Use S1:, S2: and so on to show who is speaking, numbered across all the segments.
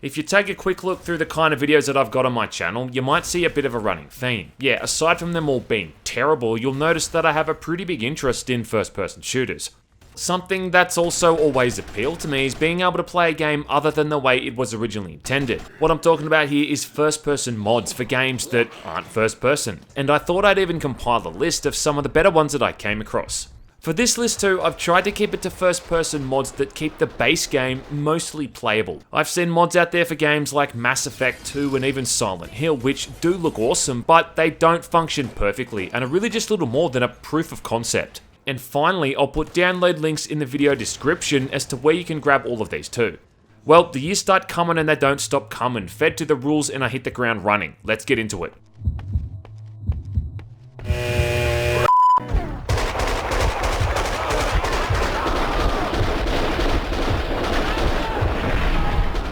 S1: If you take a quick look through the kind of videos that I've got on my channel, you might see a bit of a running theme. Yeah, aside from them all being terrible, you'll notice that I have a pretty big interest in first-person shooters. Something that's also always appealed to me is being able to play a game other than the way it was originally intended. What I'm talking about here is first-person mods for games that aren't first-person, and I thought I'd even compile a list of some of the better ones that I came across. For this list too, I've tried to keep it to first-person mods that keep the base game mostly playable. I've seen mods out there for games like Mass Effect 2 and even Silent Hill, which do look awesome, but they don't function perfectly and are really just little more than a proof of concept. And finally, I'll put download links in the video description as to where you can grab all of these too. Well, the years start coming and they don't stop coming. Fed to the rules and I hit the ground running. Let's get into it.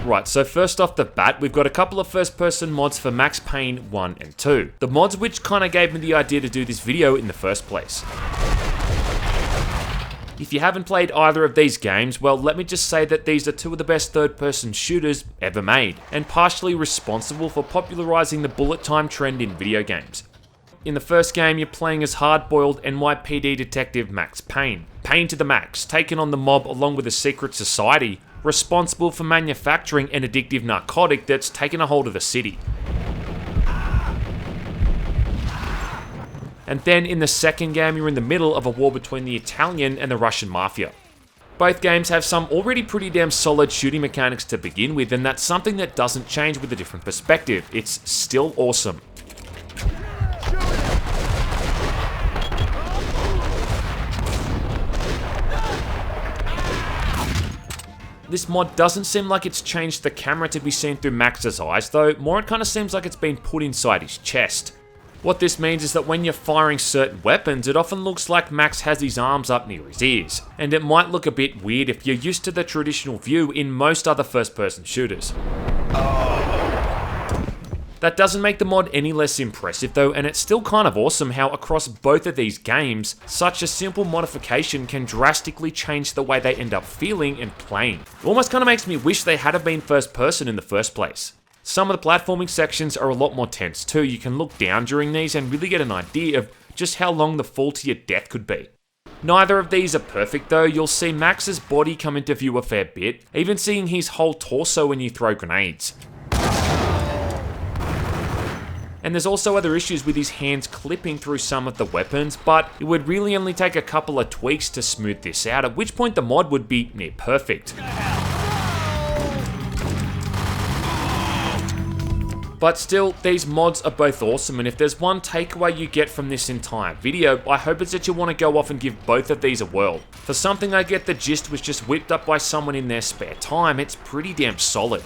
S1: Right, so first off the bat, we've got a couple of first-person mods for Max Payne 1 and 2. The mods which kinda gave me the idea to do this video in the first place. If you haven't played either of these games, well, let me just say that these are two of the best third-person shooters ever made, and partially responsible for popularizing the bullet time trend in video games. In the first game, you're playing as hard-boiled NYPD detective Max Payne. Payne to the max, taking on the mob along with a secret society, responsible for manufacturing an addictive narcotic that's taken a hold of the city. And then in the second game, you're in the middle of a war between the Italian and the Russian mafia. Both games have some already pretty damn solid shooting mechanics to begin with, and that's something that doesn't change with a different perspective. It's still awesome. This mod doesn't seem like it's changed the camera to be seen through Max's eyes though, more it kinda seems like it's been put inside his chest. What this means is that when you're firing certain weapons, it often looks like Max has his arms up near his ears, and it might look a bit weird if you're used to the traditional view in most other first-person shooters. That doesn't make the mod any less impressive though, and it's still kind of awesome how across both of these games, such a simple modification can drastically change the way they end up feeling and playing. It almost kind of makes me wish they had have been first person in the first place. Some of the platforming sections are a lot more tense too. You can look down during these and really get an idea of just how long the fall to your death could be. Neither of these are perfect though. You'll see Max's body come into view a fair bit, even seeing his whole torso when you throw grenades. And there's also other issues with his hands clipping through some of the weapons, but it would really only take a couple of tweaks to smooth this out, at which point the mod would be near perfect. But still, these mods are both awesome, and if there's one takeaway you get from this entire video, I hope it's that you want to go off and give both of these a whirl. For something I get the gist was just whipped up by someone in their spare time, it's pretty damn solid.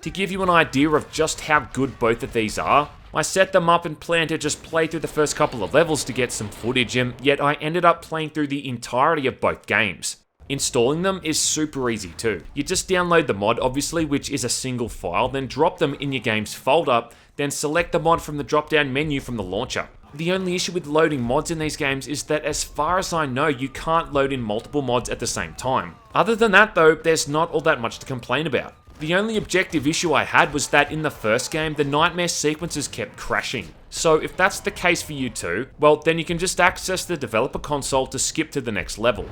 S1: To give you an idea of just how good both of these are, I set them up and planned to just play through the first couple of levels to get some footage, and yet I ended up playing through the entirety of both games. Installing them is super easy too. You just download the mod, obviously, which is a single file, then drop them in your game's folder, then select the mod from the drop-down menu from the launcher. The only issue with loading mods in these games is that as far as I know, you can't load in multiple mods at the same time. Other than that though, there's not all that much to complain about. The only objective issue I had was that in the first game, the nightmare sequences kept crashing. So if that's the case for you too, well then you can just access the developer console to skip to the next level.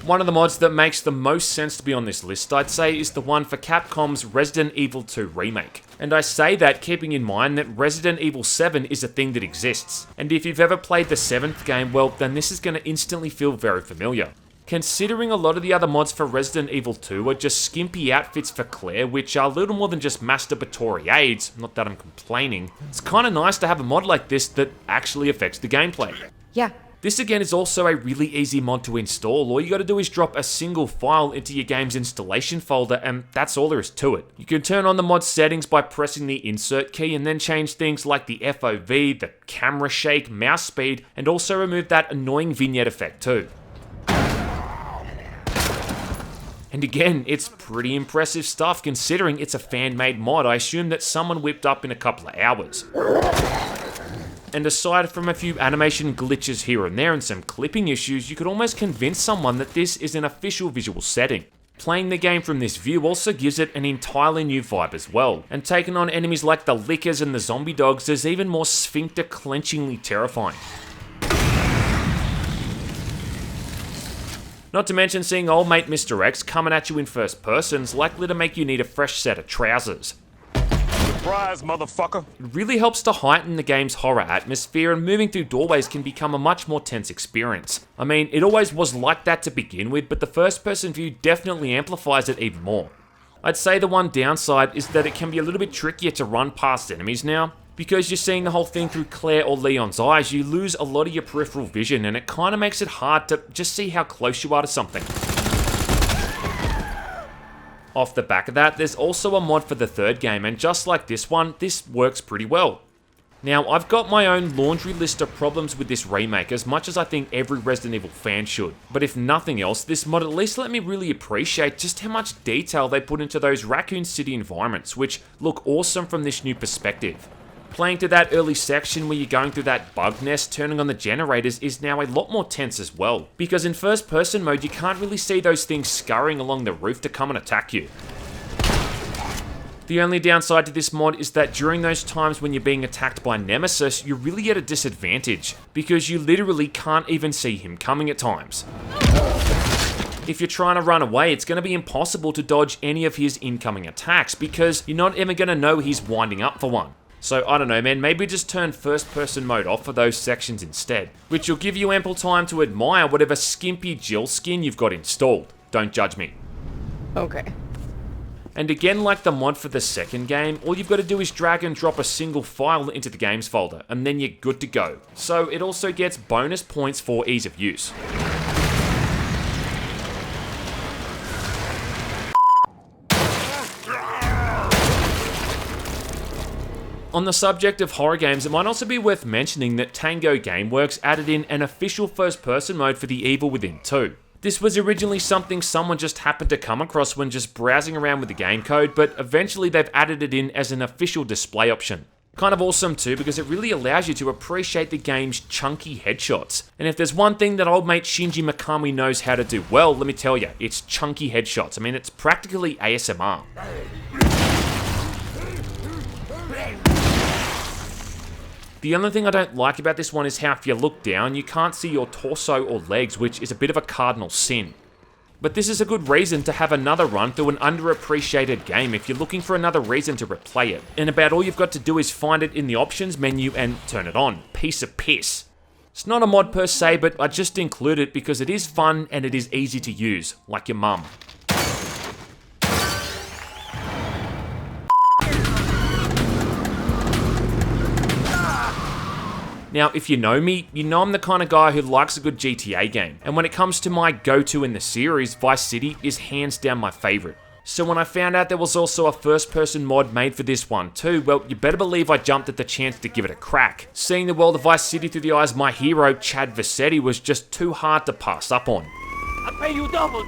S1: One of the mods that makes the most sense to be on this list, I'd say, is the one for Capcom's Resident Evil 2 Remake. And I say that keeping in mind that Resident Evil 7 is a thing that exists. And if you've ever played the 7th game, well, then this is going to instantly feel very familiar. Considering a lot of the other mods for Resident Evil 2 are just skimpy outfits for Claire, which are little more than just masturbatory aids, not that I'm complaining, it's kind of nice to have a mod like this that actually affects the gameplay.
S2: Yeah.
S1: This again is also a really easy mod to install. All you gotta do is drop a single file into your game's installation folder, and that's all there is to it. You can turn on the mod settings by pressing the insert key and then change things like the FOV, the camera shake, mouse speed, and also remove that annoying vignette effect too. And And again, it's pretty impressive stuff considering it's a fan-made mod I assume that someone whipped up in a couple of hours. And aside from a few animation glitches here and there and some clipping issues, you could almost convince someone that this is an official visual setting. Playing the game from this view also gives it an entirely new vibe as well, and taking on enemies like the lickers and the zombie dogs is even more sphincter clenchingly terrifying. Not to mention seeing old mate Mr. X coming at you in first person is likely to make you need a fresh set of trousers.
S2: Surprise, motherfucker!
S1: It really helps to heighten the game's horror atmosphere, and moving through doorways can become a much more tense experience. I mean, it always was like that to begin with, but the first person view definitely amplifies it even more. I'd say the one downside is that it can be a little bit trickier to run past enemies now. Because you're seeing the whole thing through Claire or Leon's eyes, you lose a lot of your peripheral vision, and it kind of makes it hard to just see how close you are to something. Off the back of that, there's also a mod for the third game, and just like this one, this works pretty well. Now, I've got my own laundry list of problems with this remake, as much as I think every Resident Evil fan should. But if nothing else, this mod at least let me really appreciate just how much detail they put into those Raccoon City environments, which look awesome from this new perspective. Playing through that early section where you're going through that bug nest, turning on the generators is now a lot more tense as well, because in first person mode you can't really see those things scurrying along the roof to come and attack you. The only downside to this mod is that during those times when you're being attacked by Nemesis, you're really at a disadvantage, because you literally can't even see him coming at times. If you're trying to run away, it's going to be impossible to dodge any of his incoming attacks, because you're not even going to know he's winding up for one. So I don't know man, maybe just turn first person mode off for those sections instead, which will give you ample time to admire whatever skimpy Jill skin you've got installed. Don't judge me.
S3: Okay.
S1: And again, like the mod for the second game, all you've got to do is drag and drop a single file into the games folder, and then you're good to go. So it also gets bonus points for ease of use. On the subject of horror games, it might also be worth mentioning that Tango Gameworks added in an official first-person mode for The Evil Within 2. This was originally something someone just happened to come across when just browsing around with the game code, but eventually they've added it in as an official display option. Kind of awesome too, because it really allows you to appreciate the game's chunky headshots. And if there's one thing that old mate Shinji Mikami knows how to do well, let me tell you, it's chunky headshots. I mean, it's practically ASMR. The only thing I don't like about this one is how if you look down, you can't see your torso or legs, which is a bit of a cardinal sin. But this is a good reason to have another run through an underappreciated game if you're looking for another reason to replay it. And about all you've got to do is find it in the options menu and turn it on. Piece of piss. It's not a mod per se, but I just include it because it is fun and it is easy to use, like your mum. Now, if you know me, you know I'm the kind of guy who likes a good GTA game, and when it comes to my go-to in the series, Vice City is hands down my favourite. So when I found out there was also a first-person mod made for this one too, well, you better believe I jumped at the chance to give it a crack. Seeing the world of Vice City through the eyes of my hero, Chad Vassetti, was just too hard to pass up on.
S2: I pay you double.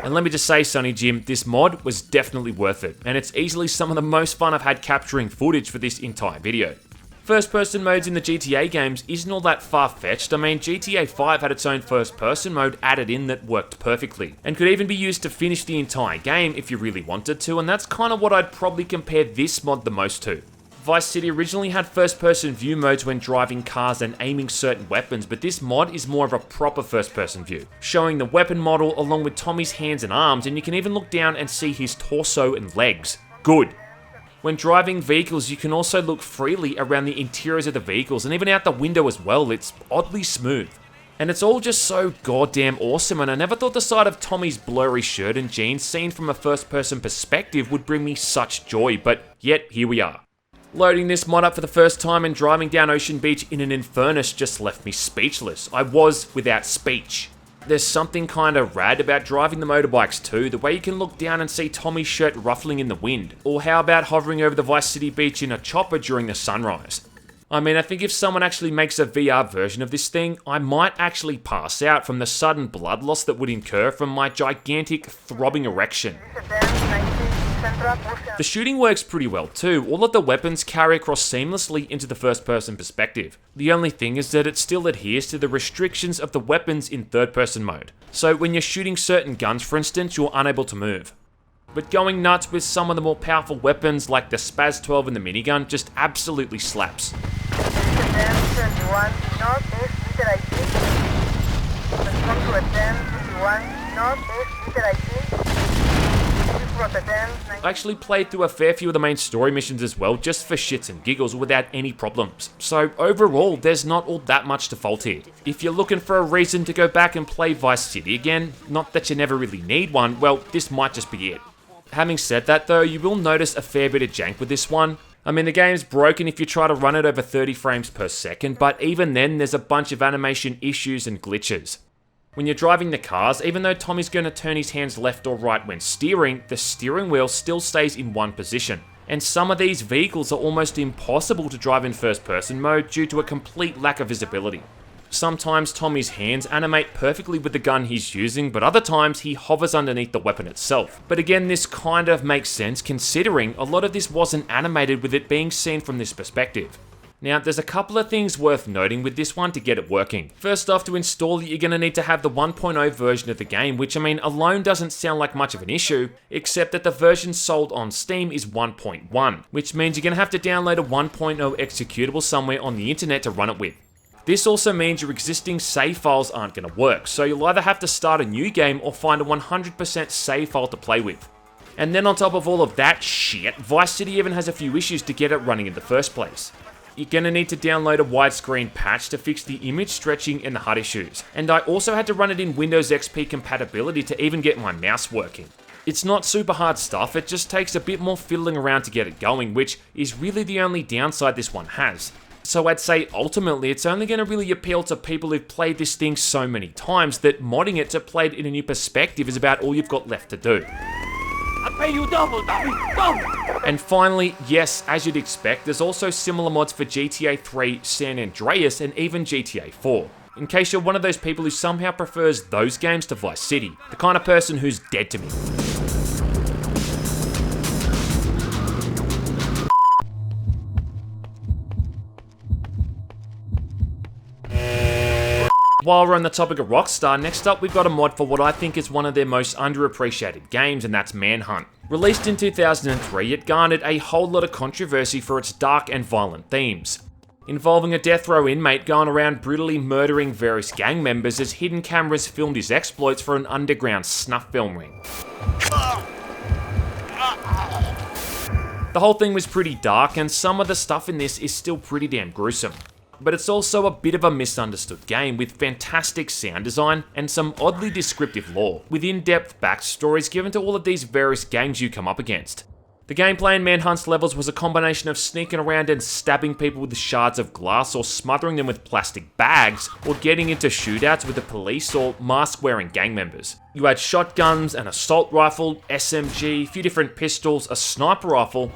S1: And let me just say, Sonny Jim, this mod was definitely worth it, and it's easily some of the most fun I've had capturing footage for this entire video. First-person modes in the GTA games isn't all that far-fetched. I mean, GTA 5 had its own first-person mode added in that worked perfectly, and could even be used to finish the entire game if you really wanted to, and that's kind of what I'd probably compare this mod the most to. Vice City originally had first-person view modes when driving cars and aiming certain weapons, but this mod is more of a proper first-person view, showing the weapon model along with Tommy's hands and arms, and you can even look down and see his torso and legs. Good. When driving vehicles, you can also look freely around the interiors of the vehicles and even out the window as well. It's oddly smooth. And it's all just so goddamn awesome, and I never thought the sight of Tommy's blurry shirt and jeans seen from a first-person perspective would bring me such joy, but yet here we are. Loading this mod up for the first time and driving down Ocean Beach in an Infernus just left me speechless. I was without speech. There's something kinda rad about driving the motorbikes too, the way you can look down and see Tommy's shirt ruffling in the wind. Or how about hovering over the Vice City beach in a chopper during the sunrise? I mean, I think if someone actually makes a VR version of this thing, I might actually pass out from the sudden blood loss that would incur from my gigantic throbbing erection. The shooting works pretty well too. All of the weapons carry across seamlessly into the first person perspective. The only thing is that it still adheres to the restrictions of the weapons in third person mode. So when you're shooting certain guns, for instance, you're unable to move. But going nuts with some of the more powerful weapons like the Spaz 12 and the minigun just absolutely slaps. I actually played through a fair few of the main story missions as well, just for shits and giggles without any problems. So overall, there's not all that much to fault here. If you're looking for a reason to go back and play Vice City again, not that you never really need one, well, this might just be it. Having said that though, you will notice a fair bit of jank with this one. I mean, the game's broken if you try to run it over 30 frames per second, but even then, there's a bunch of animation issues and glitches. When you're driving the cars, even though Tommy's going to turn his hands left or right when steering, the steering wheel still stays in one position. And some of these vehicles are almost impossible to drive in first person mode due to a complete lack of visibility. Sometimes Tommy's hands animate perfectly with the gun he's using, but other times he hovers underneath the weapon itself. But again, this kind of makes sense considering a lot of this wasn't animated with it being seen from this perspective. Now, there's a couple of things worth noting with this one to get it working. First off, to install it, you're going to need to have the 1.0 version of the game, which I mean, alone doesn't sound like much of an issue, except that the version sold on Steam is 1.1, which means you're going to have to download a 1.0 executable somewhere on the internet to run it with. This also means your existing save files aren't going to work, so you'll either have to start a new game or find a 100% save file to play with. And then on top of all of that shit, Vice City even has a few issues to get it running in the first place. You're going to need to download a widescreen patch to fix the image stretching and the HUD issues. And I also had to run it in Windows XP compatibility to even get my mouse working. It's not super hard stuff, it just takes a bit more fiddling around to get it going, which is really the only downside this one has. So I'd say ultimately it's only going to really appeal to people who've played this thing so many times that modding it to play it in a new perspective is about all you've got left to do.
S2: I'll pay you double.
S1: And finally, yes, as you'd expect, there's also similar mods for GTA 3, San Andreas, and even GTA 4. In case you're one of those people who somehow prefers those games to Vice City, the kind of person who's dead to me. While we're on the topic of Rockstar, next up we've got a mod for what I think is one of their most underappreciated games, and that's Manhunt. Released in 2003, it garnered a whole lot of controversy for its dark and violent themes, involving a death row inmate going around brutally murdering various gang members as hidden cameras filmed his exploits for an underground snuff film ring. The whole thing was pretty dark, and some of the stuff in this is still pretty damn gruesome. But it's also a bit of a misunderstood game with fantastic sound design and some oddly descriptive lore, with in-depth backstories given to all of these various gangs you come up against. The gameplay in Manhunt's levels was a combination of sneaking around and stabbing people with shards of glass or smothering them with plastic bags, or getting into shootouts with the police or mask-wearing gang members. You had shotguns, an assault rifle, SMG, a few different pistols, a sniper rifle,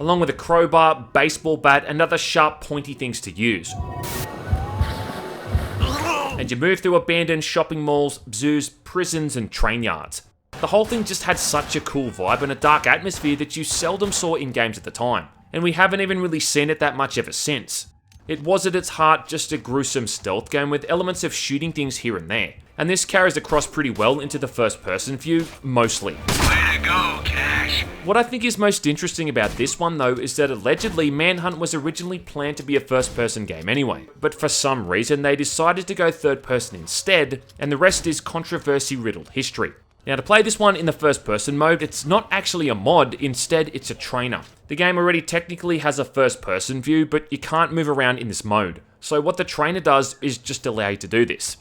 S1: along with a crowbar, baseball bat, and other sharp pointy things to use. And you move through abandoned shopping malls, zoos, prisons, and train yards. The whole thing just had such a cool vibe and a dark atmosphere that you seldom saw in games at the time, and we haven't even really seen it that much ever since. It was at its heart just a gruesome stealth game with elements of shooting things here and there, and this carries across pretty well into the first person view, mostly.
S2: Way to go, Cash.
S1: What I think is most interesting about this one though is that allegedly Manhunt was originally planned to be a first person game anyway, but for some reason they decided to go third person instead, and the rest is controversy riddled history. Now to play this one in the first person mode, it's not actually a mod, instead it's a trainer. The game already technically has a first person view, but you can't move around in this mode. So what the trainer does is just allow you to do this.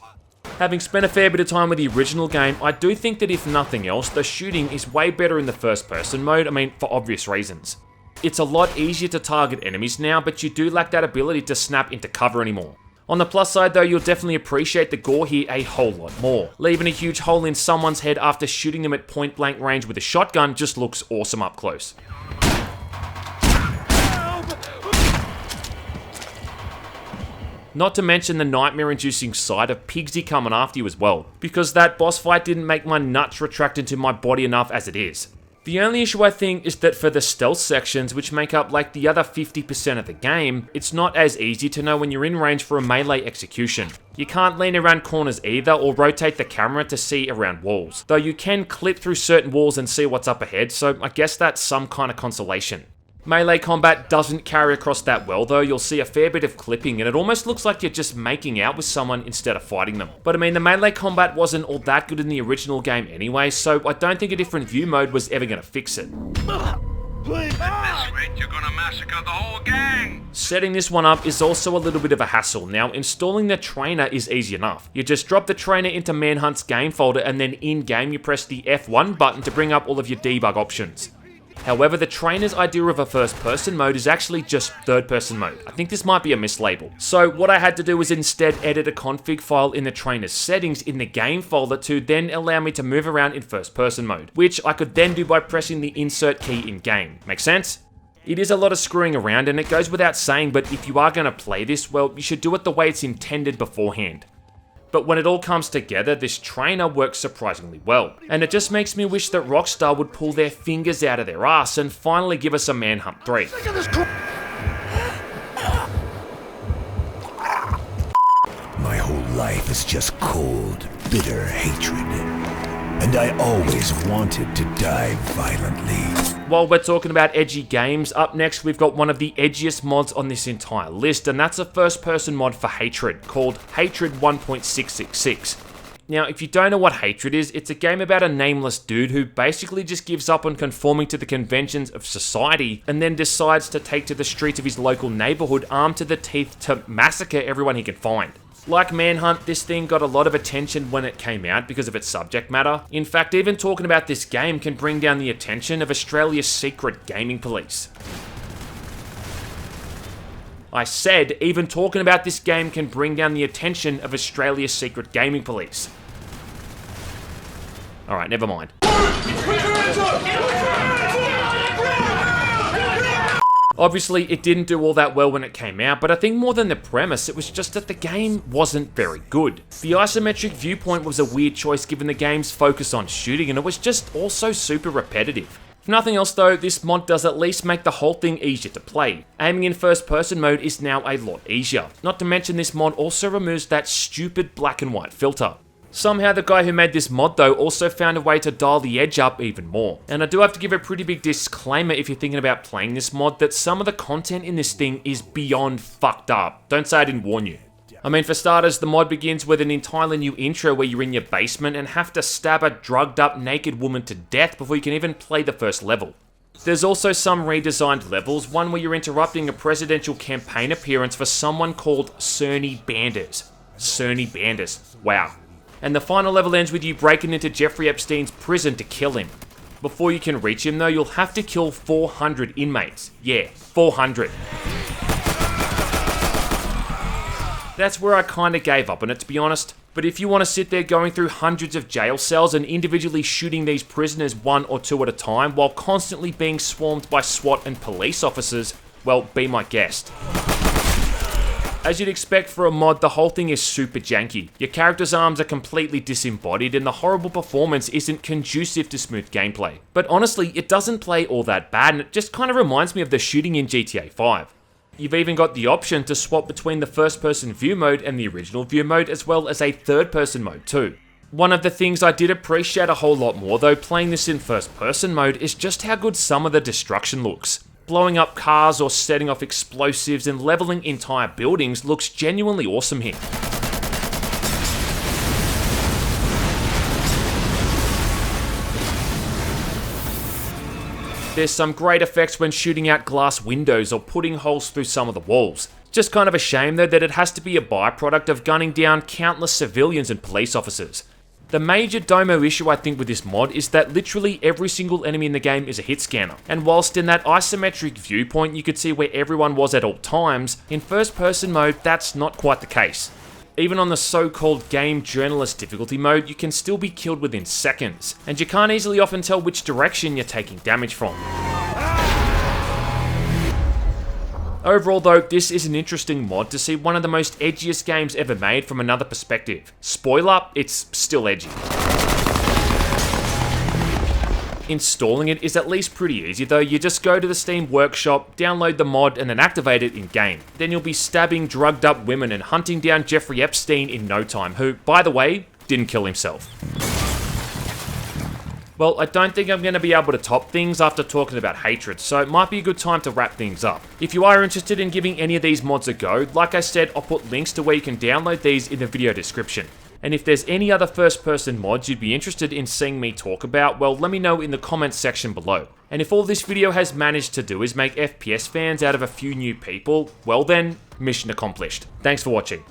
S1: Having spent a fair bit of time with the original game, I do think that if nothing else, the shooting is way better in the first person mode, for obvious reasons. It's a lot easier to target enemies now, but you do lack that ability to snap into cover anymore. On the plus side though, you'll definitely appreciate the gore here a whole lot more. Leaving a huge hole in someone's head after shooting them at point blank range with a shotgun just looks awesome up close. Not to mention the nightmare-inducing sight of Pigsy coming after you as well, because that boss fight didn't make my nuts retract into my body enough as it is. The only issue I think is that for the stealth sections, which make up like the other 50% of the game, it's not as easy to know when you're in range for a melee execution. You can't lean around corners either or rotate the camera to see around walls, though you can clip through certain walls and see what's up ahead, so I guess that's some kind of consolation. Melee combat doesn't carry across that well though. You'll see a fair bit of clipping and it almost looks like you're just making out with someone instead of fighting them. But I mean, the melee combat wasn't all that good in the original game anyway, so I don't think a different view mode was ever going to fix it.
S2: At this rate, you're gonna massacre the whole gang!
S1: Setting this one up is also a little bit of a hassle. Now, installing the trainer is easy enough. You just drop the trainer into Manhunt's game folder and then in-game you press the F1 button to bring up all of your debug options. However, the trainer's idea of a first-person mode is actually just third-person mode. I think this might be a mislabel. So what I had to do was instead edit a config file in the trainer's settings in the game folder to then allow me to move around in first-person mode, which I could then do by pressing the insert key in-game. Make sense? It is a lot of screwing around and it goes without saying, but if you are going to play this, well, you should do it the way it's intended beforehand. But when it all comes together, this trainer works surprisingly well. And it just makes me wish that Rockstar would pull their fingers out of their ass and finally give us a Manhunt 3.
S3: My whole life is just cold, bitter hatred. And I always wanted to die violently.
S1: While we're talking about edgy games, up next we've got one of the edgiest mods on this entire list, and that's a first-person mod for Hatred, called Hatred 1.666. Now, if you don't know what Hatred is, it's a game about a nameless dude who basically just gives up on conforming to the conventions of society and then decides to take to the streets of his local neighborhood armed to the teeth to massacre everyone he can find. Like Manhunt, this thing got a lot of attention when it came out because of its subject matter. In fact, even talking about this game can bring down the attention of Australia's secret gaming police. I said, even talking about this game can bring down the attention of Australia's secret gaming police. Alright, never mind. Obviously, it didn't do all that well when it came out, but I think more than the premise, it was just that the game wasn't very good. The isometric viewpoint was a weird choice given the game's focus on shooting, and it was just also super repetitive. If nothing else though, this mod does at least make the whole thing easier to play. Aiming in first person mode is now a lot easier. Not to mention this mod also removes that stupid black and white filter. Somehow the guy who made this mod though also found a way to dial the edge up even more. And I do have to give a pretty big disclaimer if you're thinking about playing this mod that some of the content in this thing is beyond fucked up. Don't say I didn't warn you. I mean, for starters, the mod begins with an entirely new intro where you're in your basement and have to stab a drugged up naked woman to death before you can even play the first level. There's also some redesigned levels, one where you're interrupting a presidential campaign appearance for someone called Cerny Banders. Cerny Banders, wow. And the final level ends with you breaking into Jeffrey Epstein's prison to kill him. Before you can reach him though, you'll have to kill 400 inmates. Yeah, 400. That's where I kinda gave up on it, to be honest. But if you want to sit there going through hundreds of jail cells and individually shooting these prisoners one or two at a time while constantly being swarmed by SWAT and police officers, well, be my guest. As you'd expect for a mod, the whole thing is super janky. Your character's arms are completely disembodied and the horrible performance isn't conducive to smooth gameplay. But honestly, it doesn't play all that bad and it just kind of reminds me of the shooting in GTA 5. You've even got the option to swap between the first person view mode and the original view mode as well as a third person mode too. One of the things I did appreciate a whole lot more though playing this in first person mode is just how good some of the destruction looks. Blowing up cars or setting off explosives and leveling entire buildings looks genuinely awesome here. There's some great effects when shooting out glass windows or putting holes through some of the walls. Just kind of a shame though that it has to be a byproduct of gunning down countless civilians and police officers. The major domo issue I think with this mod is that literally every single enemy in the game is a hit scanner, and whilst in that isometric viewpoint you could see where everyone was at all times, in first person mode that's not quite the case. Even on the so-called game journalist difficulty mode, you can still be killed within seconds, and you can't easily often tell which direction you're taking damage from. Overall though, this is an interesting mod to see one of the most edgiest games ever made from another perspective. Spoiler, it's still edgy. Installing it is at least pretty easy though. You just go to the Steam workshop, download the mod, and then activate it in-game. Then you'll be stabbing drugged up women and hunting down Jeffrey Epstein in no time, who, by the way, didn't kill himself. Well, I don't think I'm going to be able to top things after talking about hatred, so it might be a good time to wrap things up. If you are interested in giving any of these mods a go, like I said, I'll put links to where you can download these in the video description. And if there's any other first-person mods you'd be interested in seeing me talk about, well, let me know in the comments section below. And if all this video has managed to do is make FPS fans out of a few new people, well then, mission accomplished. Thanks for watching.